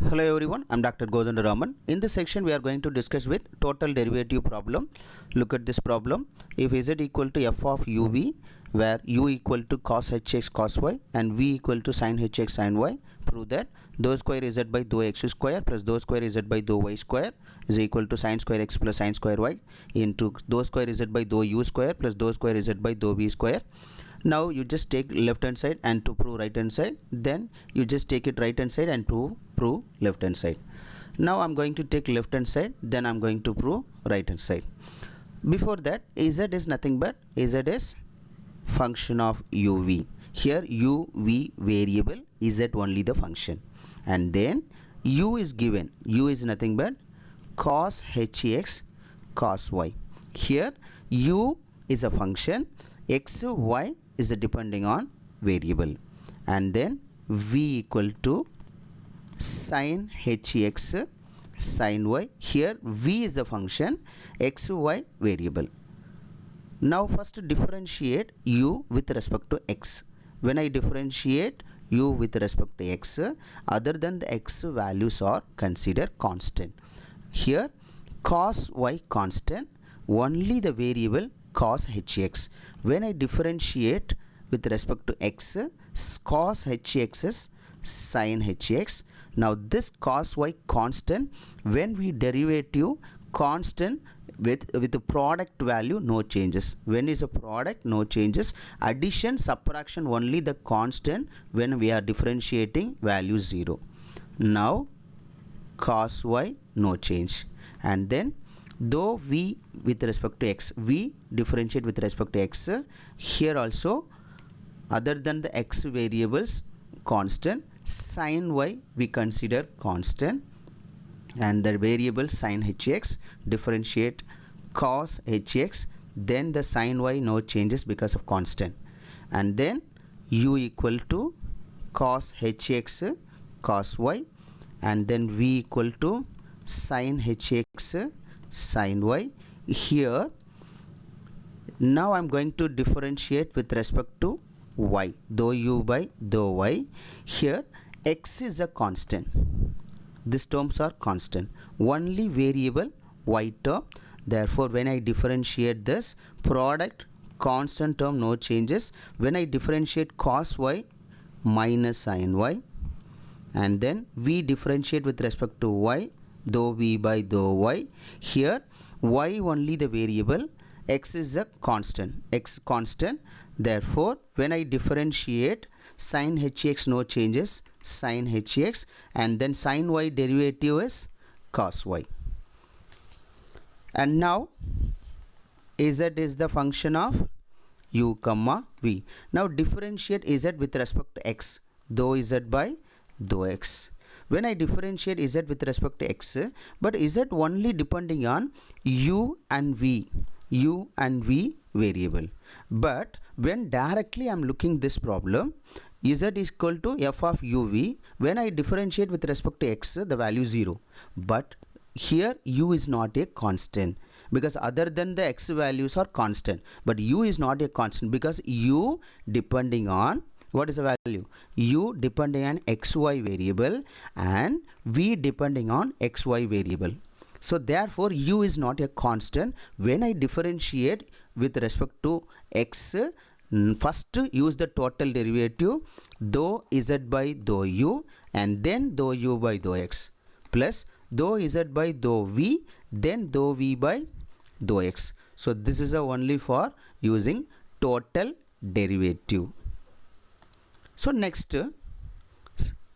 Hello everyone, I'm Dr. Raman. In this section we are going to discuss with total derivative problem. Look at this problem. If z equal to f of uv, where u equal to cos hx cos y and v equal to sin hx sin y, prove that dou square z by dou x square plus dou square z by dou y square is equal to sin square x plus sin square y into dou square z by dou u square plus dou square z by dou v square. Now you just take left hand side and to prove right hand side, then you just take it right hand side and prove left hand side. Now I'm going to take left hand side, then I'm going to prove right hand side. Before that, z is nothing but z is function of uv. Here uv variable, z only the function, and then u is given. U is nothing but cos hx cos y. Here u is a function, x y is a depending on variable, and then v equal to sin hx sin y. Here v is the function, x y variable. Now first differentiate u with respect to x. When I differentiate u with respect to x, other than the x values are considered constant. Here cos y constant, only the variable cos hx. When I differentiate with respect to x, cos hx is sin hx. Now this cos y constant, when we derivative constant with the product value, no changes. When is a product, no changes. Addition, subtraction, only the constant when we are differentiating value 0. Now cos y, no change. And then though v with respect to x, v differentiate with respect to x. Here also, other than the x variables constant, sin y we consider constant, and the variable sin hx, differentiate cos hx, then the sin y no changes because of constant, and then u equal to cos hx cos y, and then v equal to sin hx sin y. Here now I'm going to differentiate with respect to y, dou u by dou y. Here x is a constant, these terms are constant, only variable y term. Therefore when I differentiate this product, constant term, no changes. When I differentiate cos y minus sin y, and then we differentiate with respect to y, dou v by dou y. Here y only the variable, x is a constant, x constant. Therefore when I differentiate sin hx, no changes, sin hx, and then sin y derivative is cos y. And now z is the function of u comma v. Now differentiate z with respect to x, dou z by dou x. When I differentiate z with respect to x, but z only depending on u and v variable. But when directly I am looking this problem, z is equal to f of uv. When I differentiate with respect to x, the value 0. But here u is not a constant, because other than the x values are constant, but u is not a constant because u depending on, what is the value? U depending on xy variable and v depending on xy variable. So therefore u is not a constant. When I differentiate with respect to x, first use the total derivative, dou z by dou u, and then dou u by dou x, plus dou z by dou v, then dou v by dou x. So this is only for using total derivative. So next,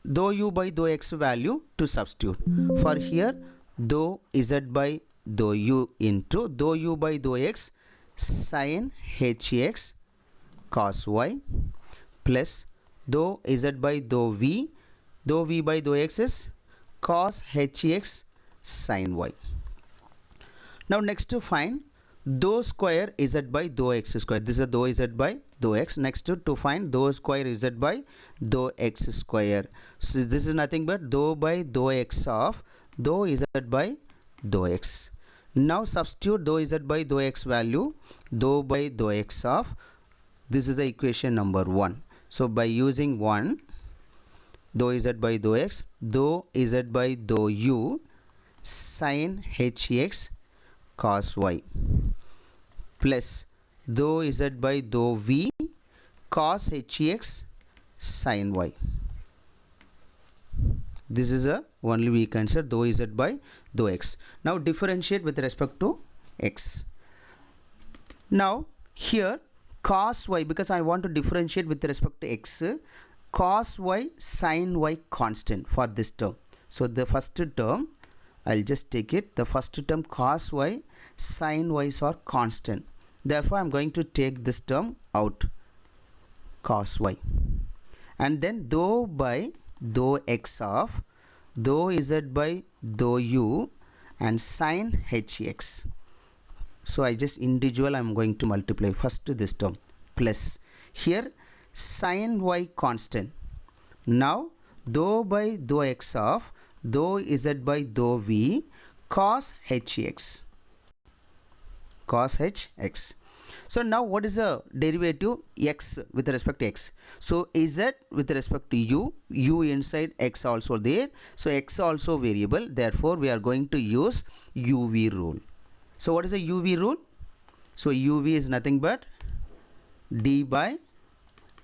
dou u by dou x value to substitute. For here dou z by dou u into dou u by dou x sin hx cos y, plus dou z by dou v by dou x is cos hx sin y. Now next to find dou square z by dou x square. This is dou z by dou x. Next to find dou square z by dou x square. So this is nothing but dou by dou x of dou z by dou x. Now substitute dou z by dou x value, dou by dou x of, this is the equation number 1. So by using 1, dou z by dou x, dou z by dou u sin hx cos y plus dou z by dou v cos hx sin y. This is a only we can say dou z by dou x. Now differentiate with respect to x. Now here cos y, because I want to differentiate with respect to x, cos y sin y constant for this term. So the first term I'll just take it, the first term cos y sin y's are constant, therefore I'm going to take this term out, cos y, and then dou by dou x of dou z by dou u and sin hx. So I just individual I'm going to multiply first this term plus here sin y constant. Now dou by dou x of dou z by dou v cos hx, cos hx. So now what is the derivative x with respect to x? So z with respect to u inside x also there, so x also variable, therefore we are going to use uv rule. So what is the uv rule? So uv is nothing but d by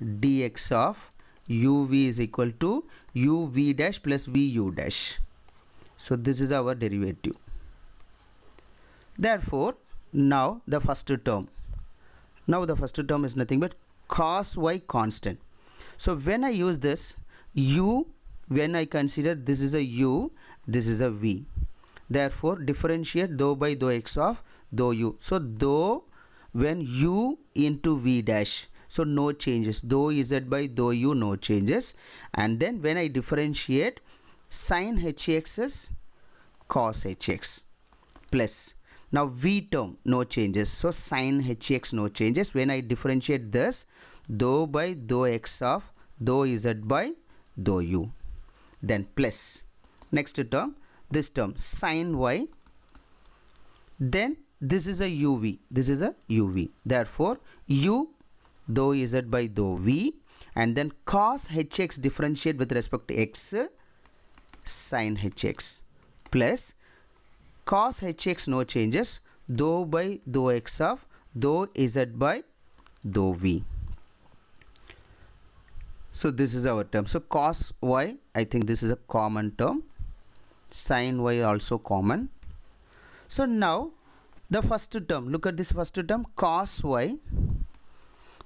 dx of uv is equal to uv dash plus vu dash. So this is our derivative. Therefore now the first term, is nothing but cos y constant. So when I use this u, when I consider this is a u, this is a v, therefore differentiate dou by dou x of dou u. So dou when u into v dash, so no changes, dou z by dou u no changes, and then when I differentiate sin hx is cos hx plus, now v term no changes, so sin hx no changes. When I differentiate this, dou by dou x of dou z by dou u, then plus next term, this term sin y, then this is a uv, this is a uv, therefore u dou z by dou v, and then cos hx differentiate with respect to x, sin hx plus cos hx no changes, dou by dou x of dou z by dou v. So this is our term. So cos y, I think this is a common term, sin y also common. So now the first term, look at this first term, cos y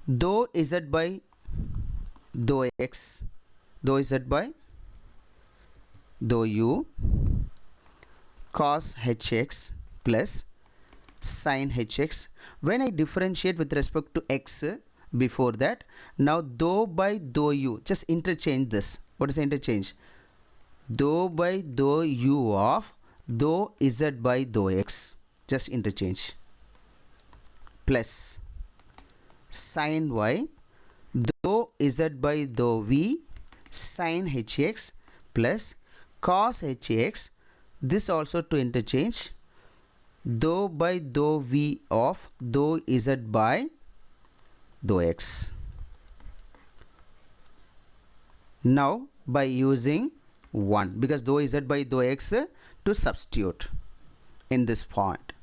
dou z by dou x, dou z by dou u cos hx plus sin hx. When I differentiate with respect to x before that, now dou by dou u, just interchange this. What is the interchange? Dou by dou u of dou z by dou x, just interchange, plus sin y dou z by dou v sin hx plus cos hx, this also to interchange, dou by dou v of dou z by dou x. Now by using 1, because dou z by dou x to substitute in this point,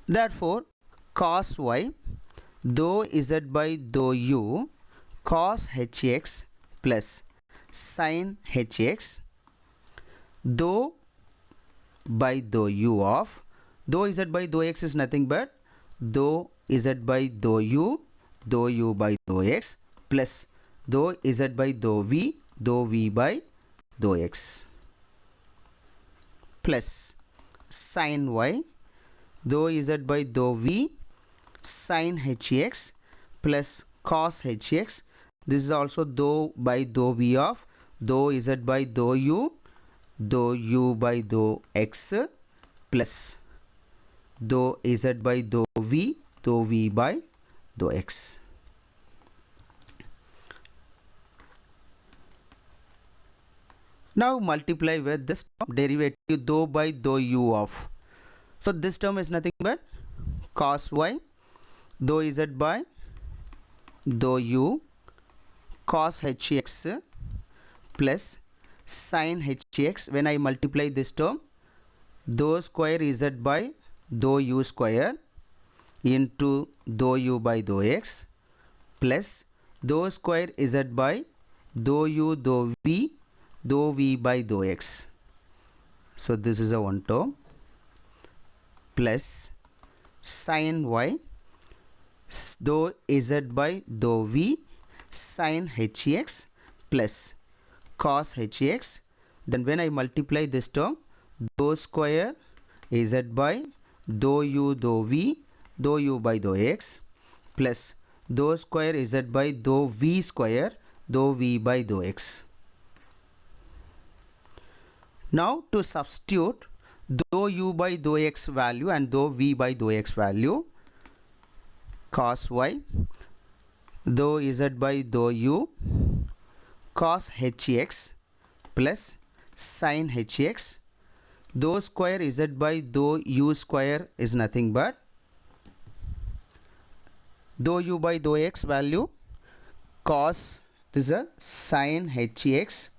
therefore cos y dou z by dou u cos hx plus sin hx, dou by dou u of dou z by dou x is nothing but dou z by dou u by dou x plus dou z by dou v by dou x plus sin y dou z by dou v sin hx plus cos hx, this is also dou by dou v of dou z by dou u by dou x plus dou z by dou v by dou x. Now multiply with this derivative dou by dou u of, so this term is nothing but cos y dou z by dou u cos hx plus sin hx. When I multiply this term, dou square z by dou u square into dou u by dou x plus dou square z by dou u dou v by dou x. So this is a one term plus sin y dou z by dou v sin hx plus cos hx. Then when I multiply this term, dou square z by dou u dou v by dou x plus dou square z by dou v square dou v by dou x. Now to substitute dou u by dou x value and dou v by dou x value, cos y dou z by dou u cos hx plus sin hx. Dou square z by dou u square is nothing but dou u by dou x value cos, this is a sin hx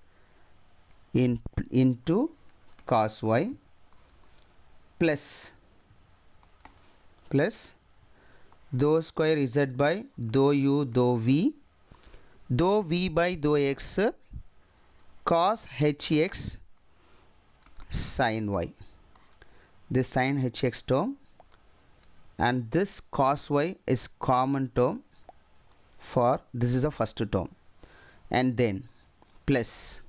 into cos y plus dou square z by dou u dou v by dou x cos hx sin y. This sin hx term and this cos y is common term for this is the first term, and then plus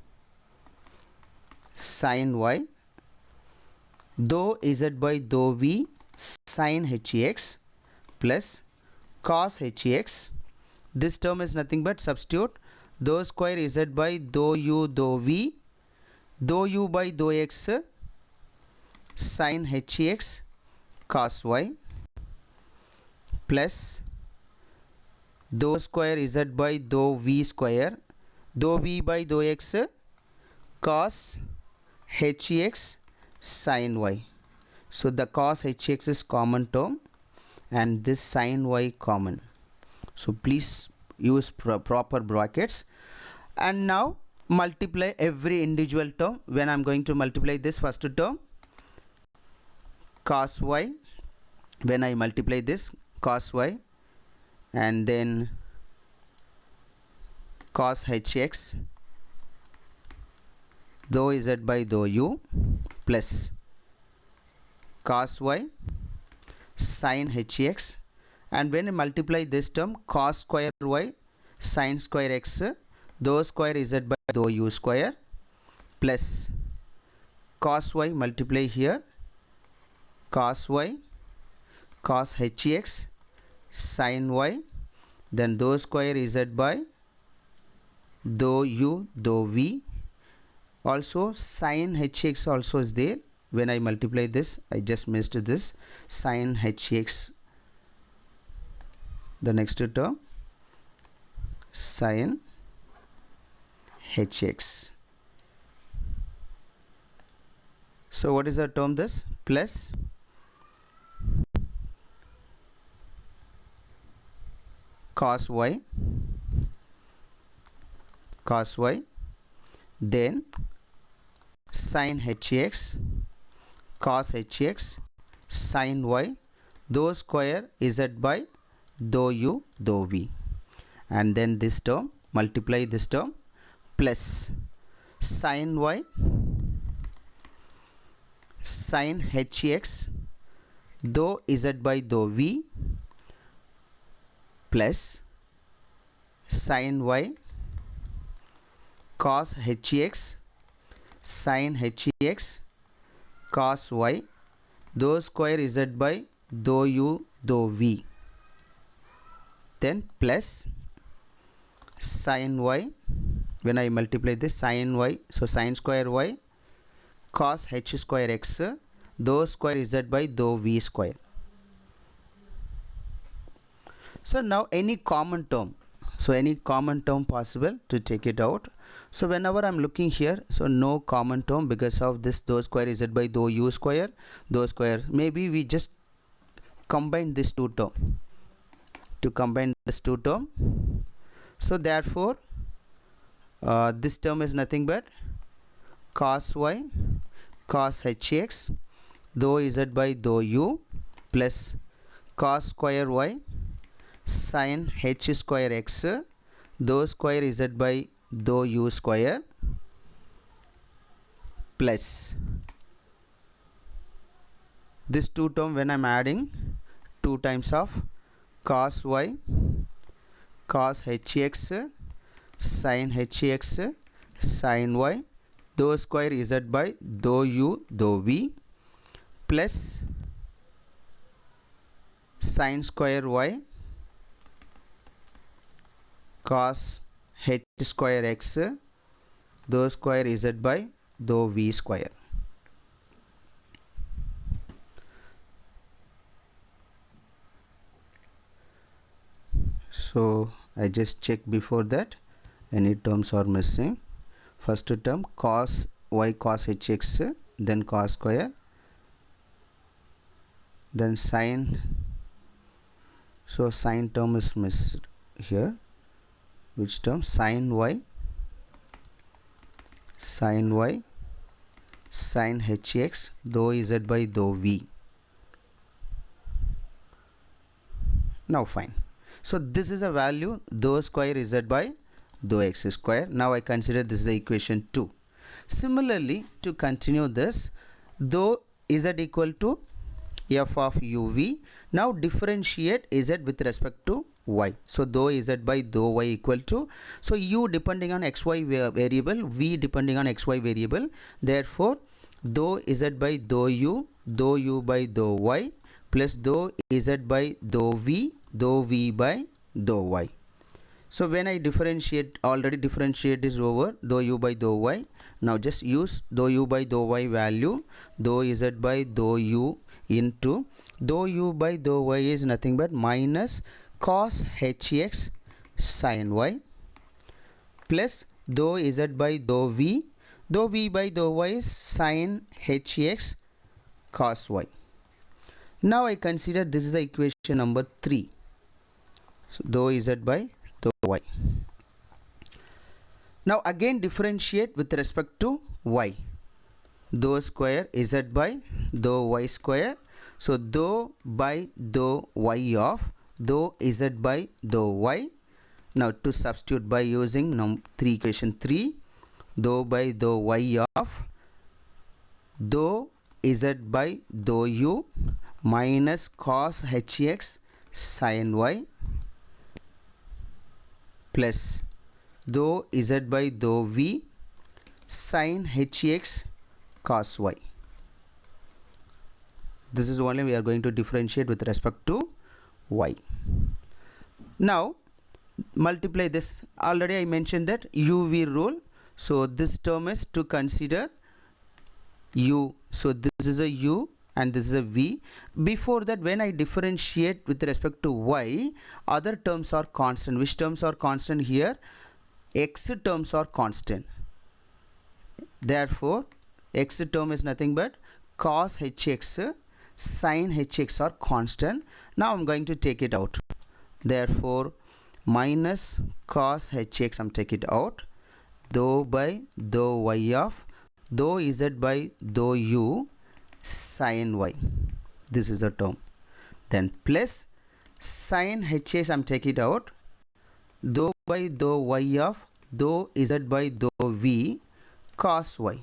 sin y dou z by dou v sin hx plus cos hx. This term is nothing but substitute dou square z by dou u dou u by dou x sin hx cos y plus dou square z by dou v square dou v by dou x cos hx sin y. So the cos hx is common term and this sin y common. So please use proper brackets, and now multiply every individual term. When I am going to multiply this first term, cos y, when I multiply this cos y and then cos hx dou z by dou u plus cos y sin hx, and when I multiply this term cos square y sin square x dou square z by dou u square plus cos y, multiply here cos y cos hx sin y, then dou square z by dou u dou v, also sin hx also is there. When I multiply this, I just missed this sin hx, the next term sin hx. So what is the term? This plus cos y then sin hx cos hx sin y dou square z by dou u dou v, and then this term multiply this term plus sin y sin hx dou z by dou v plus sin y cos hx sin hx cos y dou square z by dou u dou v, then plus sin y, when I multiply this sin y, so sin square y cos h square x dou square z by dou v square. So now any common term, so any common term possible to take it out. So whenever I'm looking here, so no common term because of this dou square z by dou u square dou square, maybe we just combine this two term to combine this two term. So therefore this term is nothing but cos y cos hx dou z by dou u plus cos square y sin h square x dou square z by dou u square plus this two term when I am adding 2 times of cos y cos hx sin hx sin y dou square z by dou u dou v plus sin square y cos h square x dou square z by dou v square. So I just check before that any terms are missing. First term cos y cos hx, then cos square, then sin. So sin term is missed here. Which term? Sin y sin hx dou z by dou v. Now fine. So this is a value dou square z by dou x square. Now I consider this is the equation 2. Similarly, to continue this, dou z equal to f of uv. Now differentiate z with respect to y. So dou z by dou y equal to, so u depending on xy variable, v depending on xy variable. Therefore dou z by dou u by dou y plus dou z by dou v by dou y. So when I differentiate, already differentiate is over, dou u by dou y. Now just use dou u by dou y value, dou z by dou u into dou u by dou y is nothing but minus cos hx sin y plus dou z by dou v by dou y is sin hx cos y. Now I consider this is the equation number 3. So dou z by dou y. Now again differentiate with respect to y. Dou square z by dou y square. So dou by dou y of dou z by dou y. Now to substitute by using equation 3, dou by dou y of dou z by dou u minus cos hx sin y plus dou z by dou v sin hx cos y. This is only we are going to differentiate with respect to y. Now multiply this. Already I mentioned that uv rule. So this term is to consider u. So this is a u and this is a v. Before that, when I differentiate with respect to y, other terms are constant. Which terms are constant here? X terms are constant. Therefore x term is nothing but cos hx sin hx are constant. Now I'm going to take it out. Therefore minus cos hx, I'm take it out, dou by dou y of dou z by dou u sin y. This is the term. Then plus sin hx, I'm take it out, dou by dou y of dou z by dou v cos y.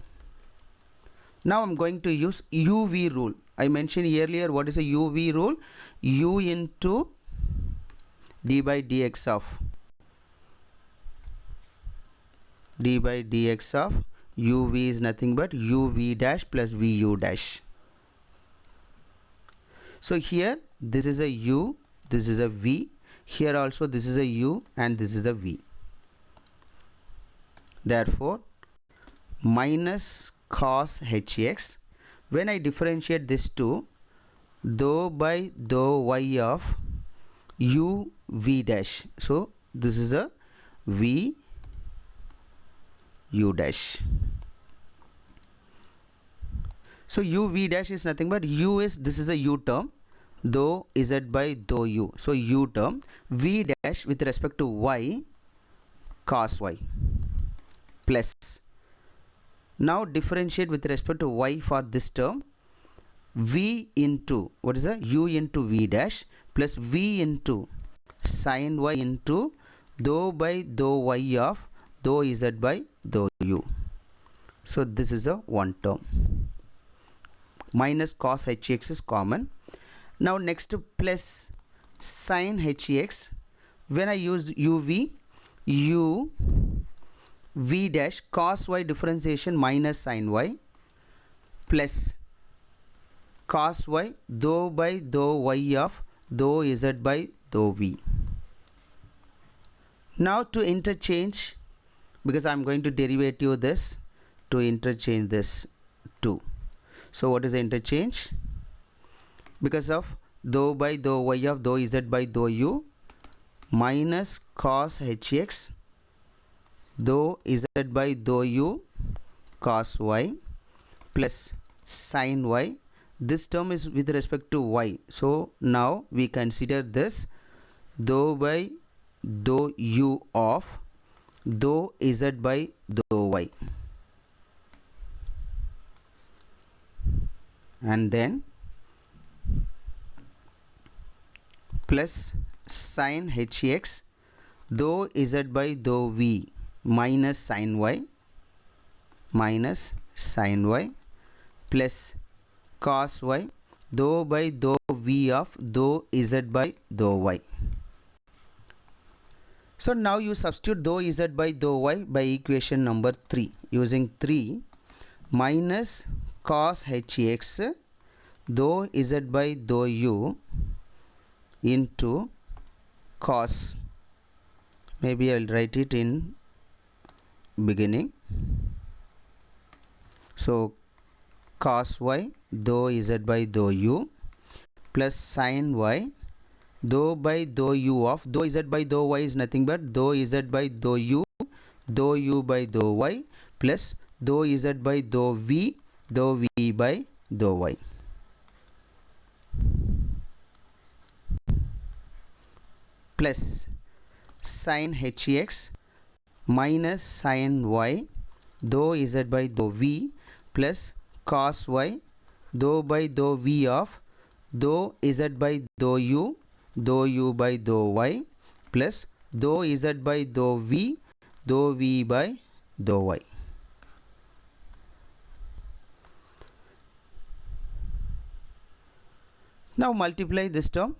Now I'm going to use uv rule. I mentioned earlier what is a uv rule? U into d by dx of uv is nothing but uv dash plus vu dash. So here this is a u, this is a v, here also this is a u and this is a v. Therefore minus cos hx, when I differentiate this to dou by dou y of u v dash. So this is a v u dash. So u v dash is nothing but u is, this is a u term, dou z by dou u. So u term, v dash with respect to y cos y plus Now differentiate with respect to y for this term. V into, what is that? U into V dash plus V into sin y into dou by dou y of dou z by dou u. So this is a one term. Minus cos hx is common. Now next plus sin hx. When I use uv, u v dash cos y differentiation minus sin y plus cos y dou by dou y of dou z by dou v. Now to interchange, because I am going to derivative this, to interchange this 2. So what is the interchange? Because of dou by dou y of dou z by dou u minus cos hx dou z by dou u cos y plus sin y. This term is with respect to y. So now we consider this dou by dou u of dou z by dou y. And then plus sin hx dou z by dou v minus sin y plus cos y dou by dou v of dou z by dou y. So now you substitute dou z by dou y by equation number 3 using 3 minus cos hx dou z by dou u into cos, maybe I will write it in beginning. So cos y dou z by dou u plus sin y dou by dou u of dou z by dou y is nothing but dou z by dou u by dou y plus dou z by dou v by dou y. Plus sin hx minus sin y dou z by dou v plus cos y dou by dou v of dou z by dou u by dou y plus dou z by dou v by dou y. Now multiply this term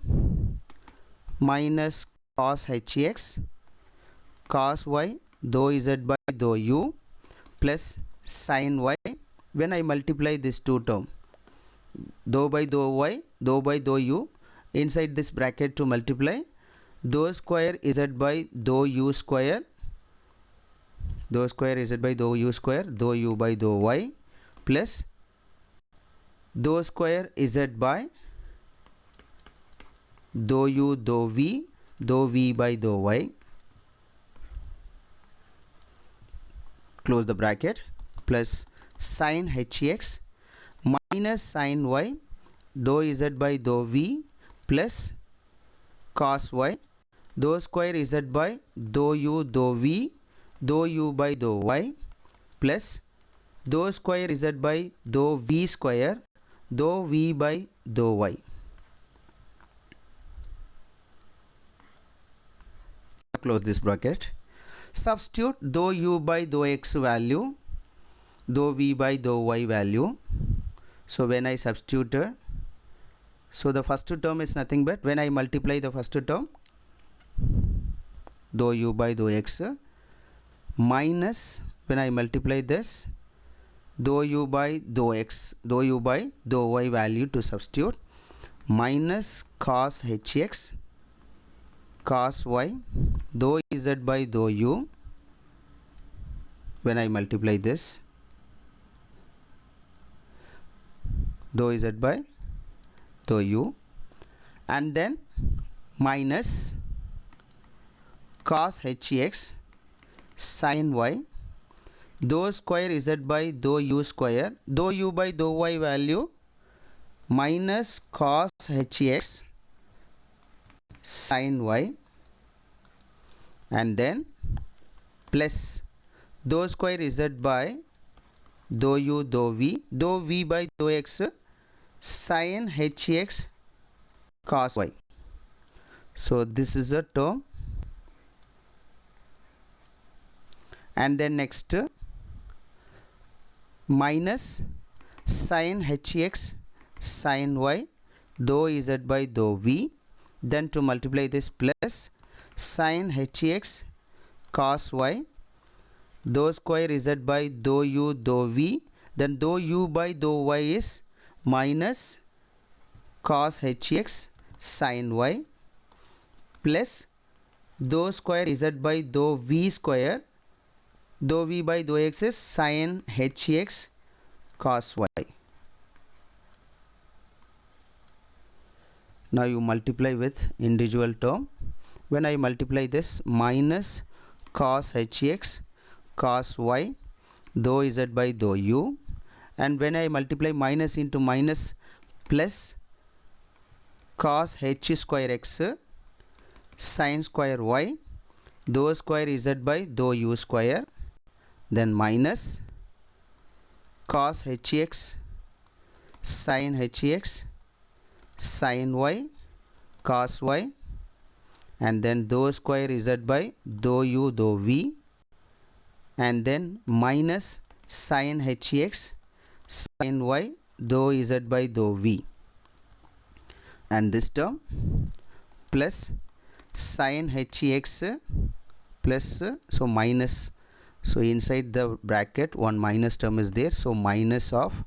minus cos hx cos y dou z by dou u plus sin y. When I multiply this two term, dou by dou y, dou by dou u, inside this bracket to multiply dou square z by dou u square, dou square z by dou u square, dou u by dou y plus dou square z by dou u dou v by dou y, close the bracket, plus sin hx minus sin y dou z by dou v plus cos y dou square z by dou u by dou y plus dou square z by dou v square dou v by dou y. Close this bracket. Substitute dou u by dou x value, dou v by dou y value. So when I substitute, so the first term is nothing but when I multiply the first term dou u by dou x minus when I multiply this dou u by dou x, dou u by dou y value to substitute minus cos hx cos y dou z by dou u. When I multiply this dou z by dou u and then minus cos hx sin y dou square z by dou u square, dou u by dou y value minus cos hx sin y and then plus dou square z by dou u dou v by dou x sin hx cos y. So this is a term, and then next minus sin hx sin y dou z by dou v, then to multiply this plus sin hx cos y dou square z by dou u dou v, then dou u by dou y is minus cos hx sin y plus dou square z by dou v square, dou v by dou x is sin hx cos y. Now you multiply with individual term. When I multiply this, minus cos hx cos y dou z by dou u, and when I multiply minus into minus plus cos h square x sin square y dou square z by dou u square, then minus cos hx sin hx sin y cos y, and then dou square z by dou u dou v, and then minus sin hx sin y dou z by dou v, and this term plus sin hx plus, so minus, so inside the bracket one minus term is there, so minus of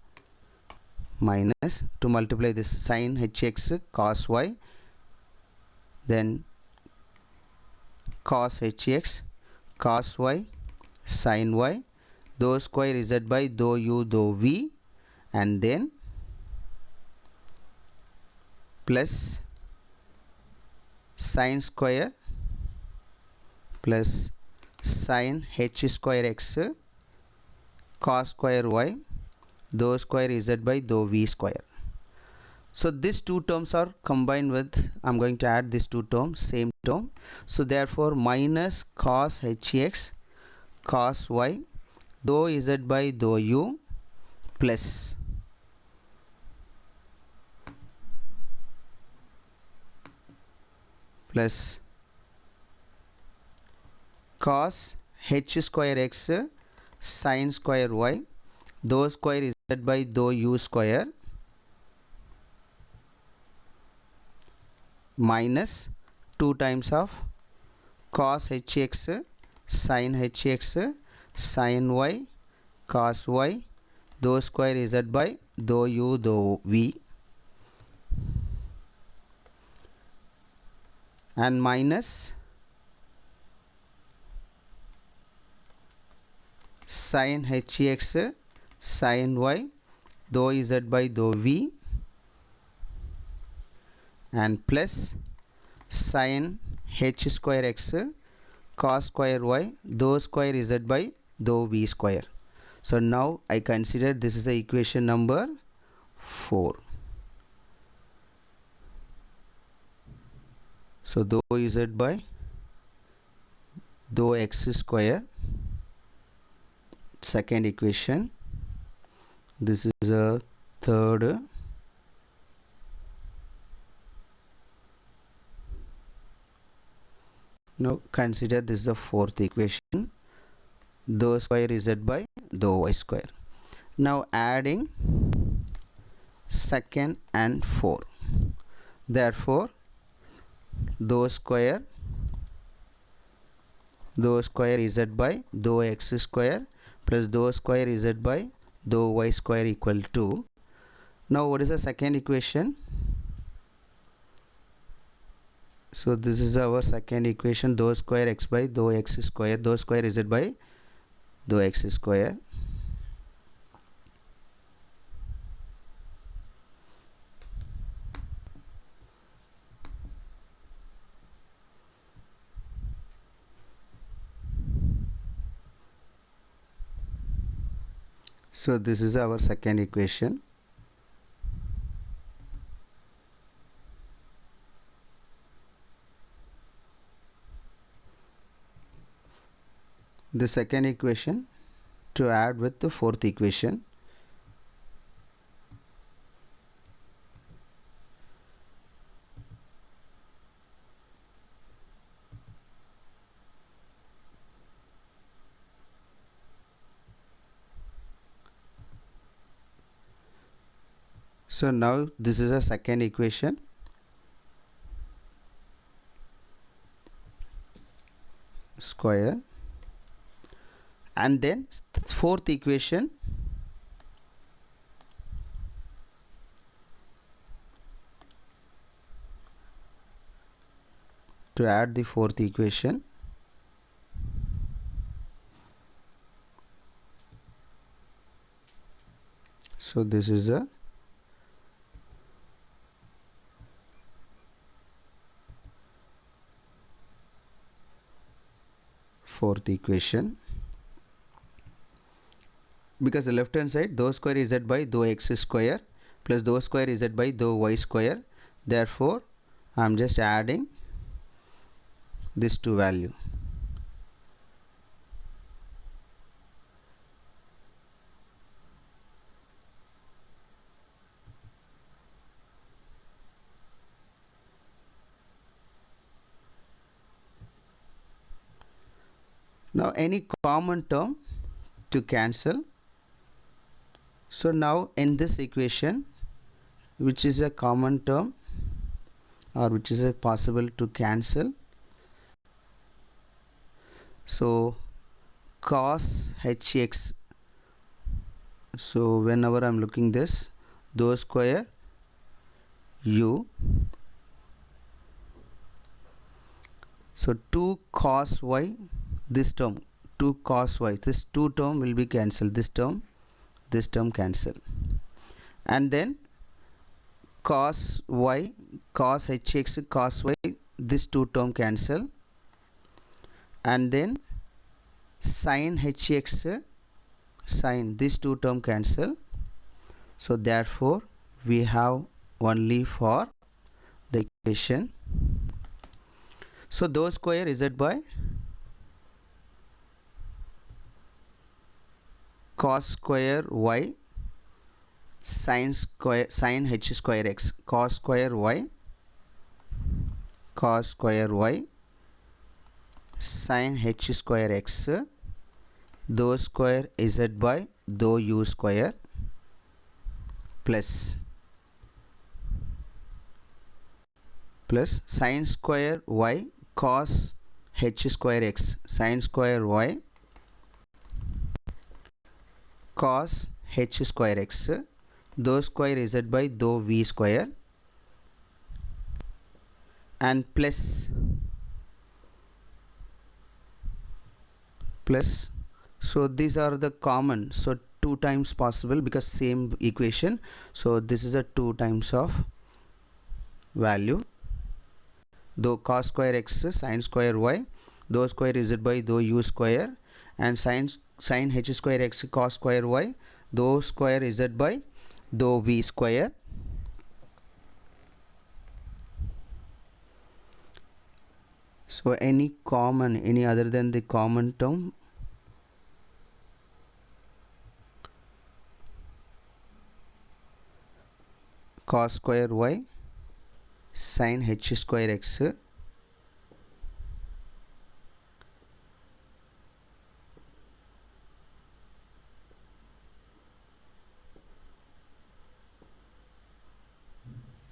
minus, to multiply this sin hx cos y, then cos hx cos y sin y dou square z by dou u dou v, and then plus sin square plus sin h square x cos square y dou square z by dou v square. So these two terms are combined with, I am going to add these two terms, same term. So therefore minus cos hx cos y dou z by dou u plus cos h square x sin square y dou square z by dou u square minus 2 times of cos hx sin hx sin y cos y dou square z by dou u dou v, and minus sin hx sin y dou z by dou v, and plus sin h square x cos square y dou square z by dou v square. So now I consider this is the equation number 4. So dou z by dou x square, second equation. This is a third. Now consider this is the fourth equation, dou square z by dou y square. Now adding second and 4, therefore dou square z by dou x square plus dou square z by dou y square equal to, now what is the second equation? So this is our second equation, dou square x by dou x square, dou square z by dou x square so this is our second equation. The second equation, to add with the fourth equation. So now this is a second equation. Square, and then fourth equation, to add the fourth equation. So this is a fourth equation, because the left hand side dou square z by dou x square plus dou square z by dou y square. Therefore I am just adding this to value. Now any common term to cancel. So now in this equation, which is a common term or which is a possible to cancel, so cos hx, so whenever I am looking this, dou square u, so 2 cos y, this term 2 cos y, this 2 term will be cancelled, this term cancel, and then cos y, cos hx, cos y, this 2 term cancel, and then sin hx, sin, this 2 term cancel. So therefore we have only for the equation. So dou square z by cos square y sin h square x, cos square y sin h square x, dou square z by dou u square plus sin square y cos h square x, sin square y cos h square x, dou square z by dou v square, and plus so these are the common, so 2 times possible because same equation, so this is a 2 times of value, dou cos square x sin square y, dou square z by dou u square, and sin h square x cos square y, dou square z by dou v square. So any common, any other than the common term, cos square y sin h square x,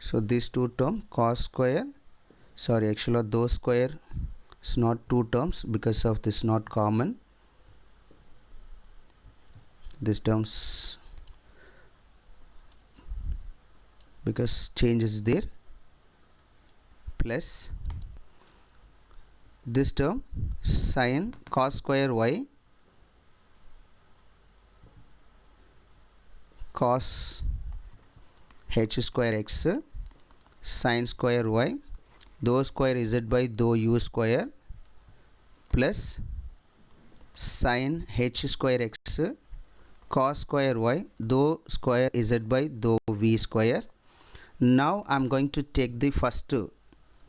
so these 2 term cos square, sorry, actually dou square is not 2 terms because of this not common, this terms because change is there, plus this term sin cos square y cos h square x sin square y, dou square z by dou u square plus sin h square x cos square y, dou square z by dou v square. Now I am going to take the first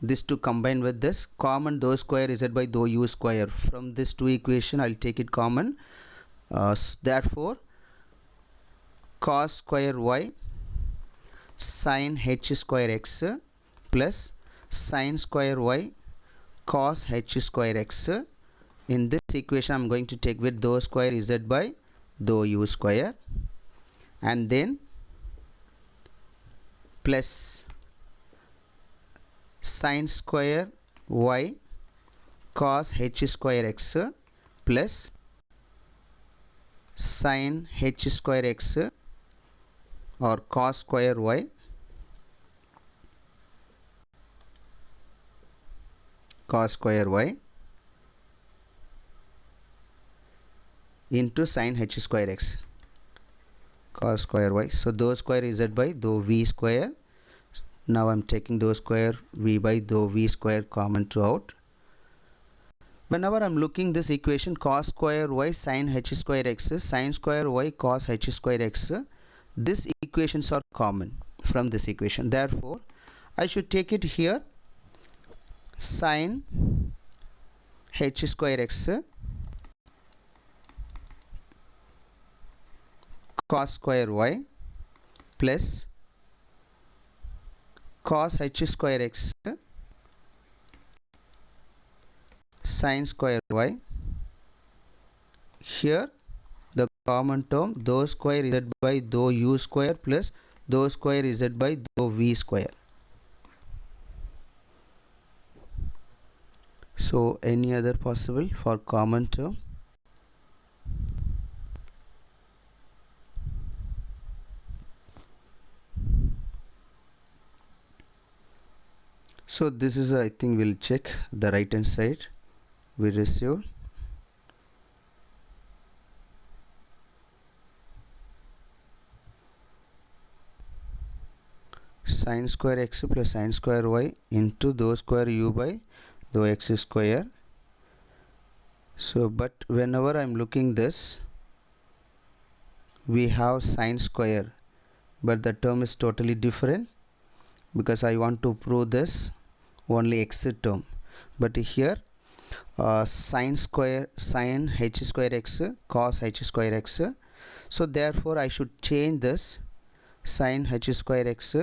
this to combine with this common dou square z by dou u square. From this 2 equation I will take it common, Therefore cos square y sin h square x plus sin square y cos h square x. In this equation I am going to take with dou square z by dou u square, and then plus sin square y cos h square x plus sin h square x or cos square y into sin h square x cos square y. So dou square z by dou v square. Now I am taking dou square v by dou v square common to out. Whenever I am looking this equation cos square y sin h square x, sin square y cos h square x, these equations are common from this equation. Therefore I should take it here sin h square x cos square y plus cos h square x sin square y. Here the common term dou square z by dou u square plus dou square z by dou v square. So any other possible for common term? So this is, I think we'll check the right hand side we receive. Sin square x plus sin square y into dou square u by dou x square. So but whenever I am looking this, we have sin square, but the term is totally different because I want to prove this only x term. But here sin h square x cos h square x. So therefore I should change this sin h square x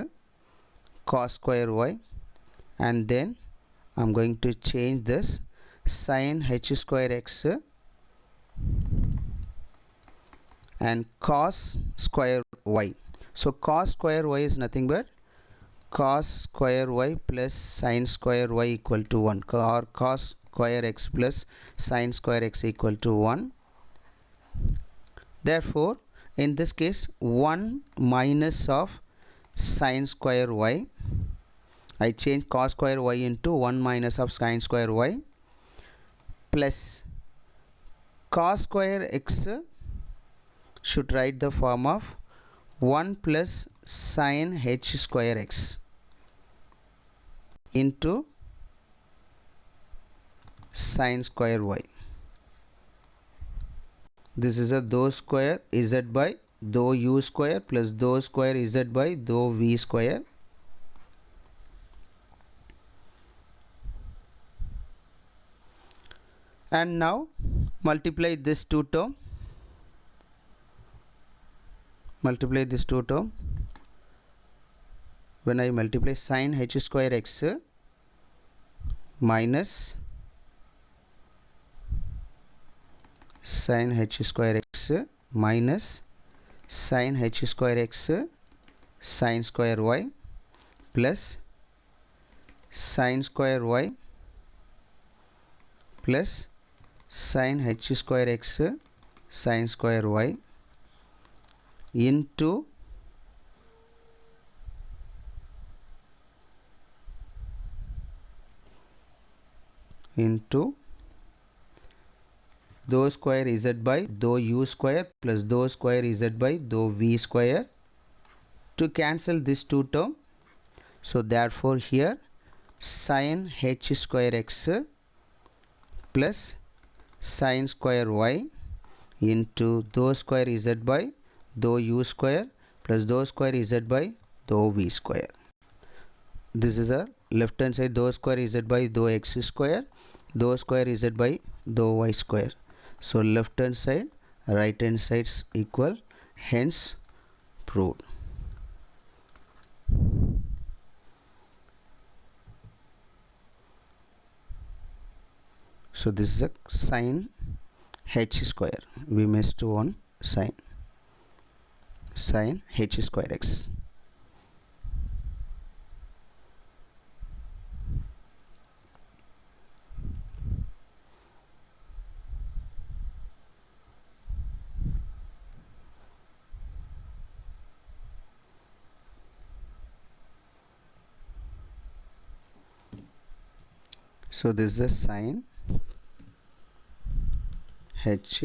cos square y, and then I'm going to change this sin h square x and cos square y. So cos square y is nothing but cos square y plus sin square y equal to 1, or cos square x plus sin square x equal to 1. Therefore in this case 1 minus of sin square y, I change cos square y into 1 minus of sin square y plus cos square x should write the form of 1 plus sin h square x into sin square y. This is a dou square z by dou u square plus dou square z by dou v square. And now multiply this two term. When I multiply sin h square x minus sin h square x minus sin h square x sin square y plus sin square y plus sin h square x sin square y into dou square z by dou u square plus dou square z by dou v square. To cancel this two term, so therefore here sin h square x plus sin square y into dou square z by dou u square plus dou square z by dou v square. This is a left hand side dou square z by dou x square, dou square z by dou y square. So left hand side right hand sides equal, hence proved. So this is a sine h square. We missed one sine h square x. So this is a sine h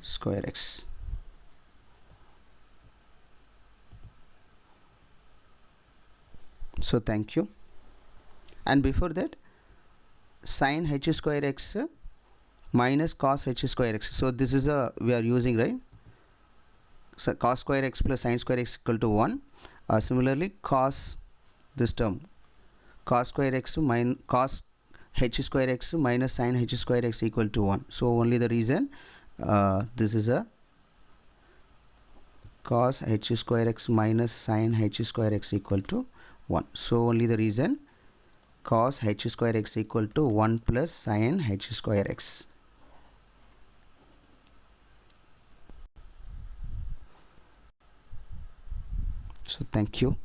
square x. So thank you. And before that, sine h square x minus cos h square x. So this is a, we are using, right? So cos square x plus sine square x equal to 1. Similarly, cos this term, cos square x minus cos h square x minus sine h square x equal to 1. So only the reason this is a cos h square x minus sine h square x equal to 1. So only the reason cos h square x equal to 1 plus sine h square x. So thank you.